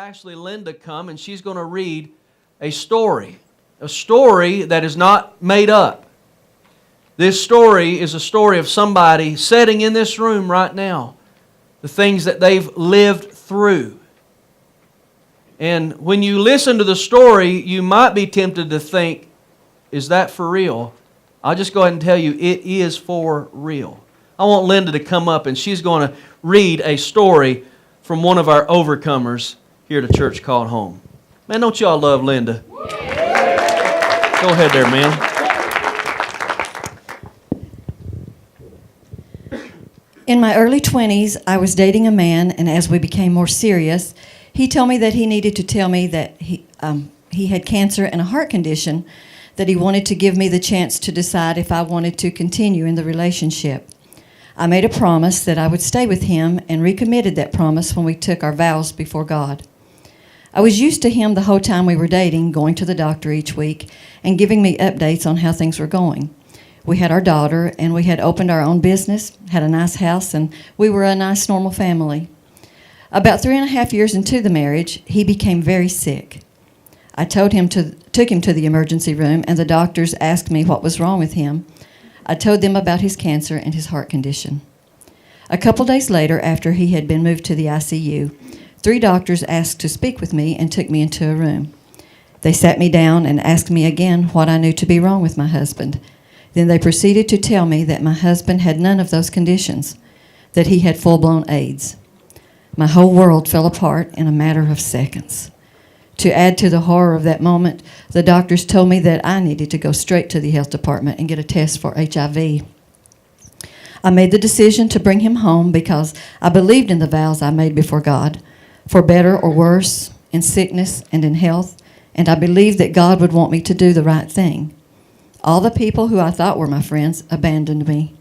Ashley Linda come, and she's going to read a story that is not made up. This story is a story of somebody sitting in this room right now, the things that they've lived through. And when you listen to the story, you might be tempted to think, is that for real? I'll just go ahead and tell you, it is for real. I want Linda to come up, and she's going to read a story from one of our overcomers here at a church called home. Man, don't y'all love Linda? Go ahead there, man. In my early 20s, I was dating a man, and as we became more serious, he told me that he needed to tell me that he had cancer and a heart condition, that he wanted to give me the chance to decide if I wanted to continue in the relationship. I made a promise that I would stay with him and recommitted that promise when we took our vows before God. I was used to him the whole time we were dating, going to the doctor each week and giving me updates on how things were going. We had our daughter, and we had opened our own business, had a nice house, and we were a nice, normal family. About 3.5 years into the marriage, he became very sick. I took him to the emergency room, and the doctors asked me what was wrong with him. I told them about his cancer and his heart condition. A couple days later, after he had been moved to the ICU, 3 doctors asked to speak with me and took me into a room. They sat me down and asked me again what I knew to be wrong with my husband. Then they proceeded to tell me that my husband had none of those conditions, that he had full-blown AIDS. My whole world fell apart in a matter of seconds. To add to the horror of that moment, the doctors told me that I needed to go straight to the health department and get a test for HIV. I made the decision to bring him home because I believed in the vows I made before God, for better or worse, in sickness and in health, and I believed that God would want me to do the right thing. All the people who I thought were my friends abandoned me.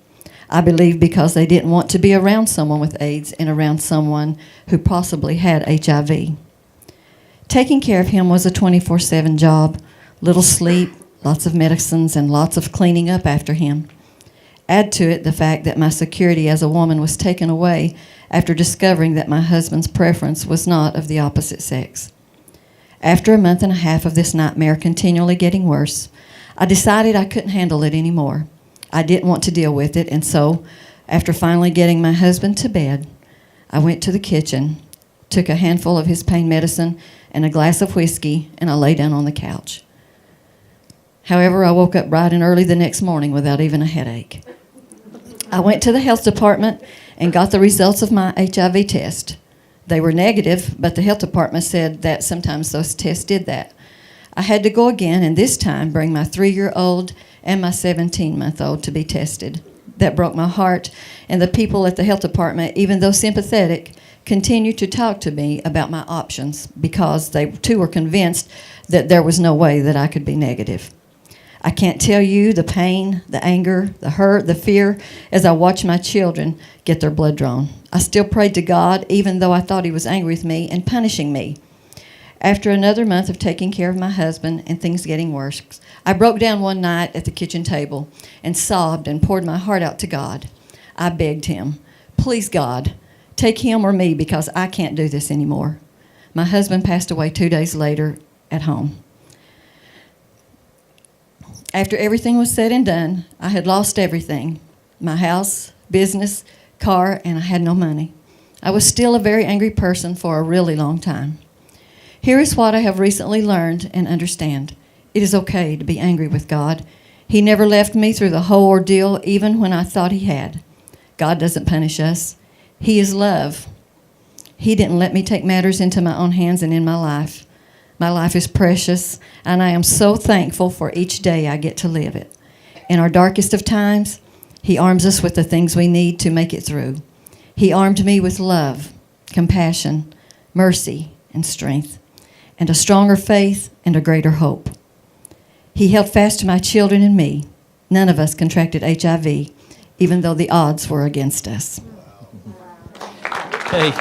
I believe because they didn't want to be around someone with AIDS and around someone who possibly had HIV. Taking care of him was a 24/7 job, little sleep, lots of medicines, and lots of cleaning up after him. Add to it the fact that my security as a woman was taken away after discovering that my husband's preference was not of the opposite sex. After a month and a half of this nightmare continually getting worse, I decided I couldn't handle it anymore. I didn't want to deal with it, and so, after finally getting my husband to bed, I went to the kitchen, took a handful of his pain medicine and a glass of whiskey, and I lay down on the couch. However, I woke up bright and early the next morning without even a headache. I went to the health department and got the results of my HIV test. They were negative, but the health department said that sometimes those tests did that. I had to go again, and this time bring my 3-year-old and my 17-month-old to be tested. That broke my heart, and the people at the health department, even though sympathetic, continued to talk to me about my options because they too were convinced that there was no way that I could be negative. I can't tell you the pain, the anger, the hurt, the fear as I watched my children get their blood drawn. I still prayed to God even though I thought he was angry with me and punishing me. After another month of taking care of my husband and things getting worse, I broke down one night at the kitchen table and sobbed and poured my heart out to God. I begged him, "Please, God, take him or me because I can't do this anymore." My husband passed away 2 days later at home. After everything was said and done, I had lost everything: my house, business, car, and I had no money. I was still a very angry person for a really long time. Here is what I have recently learned and understand. It is okay to be angry with God. He never left me through the whole ordeal, even when I thought he had. God doesn't punish us. He is love. He didn't let me take matters into my own hands and in my life. My life is precious, and I am so thankful for each day I get to live it. In our darkest of times, he arms us with the things we need to make it through. He armed me with love, compassion, mercy, and strength, and a stronger faith and a greater hope. He held fast to my children and me. None of us contracted HIV, even though the odds were against us. Hey.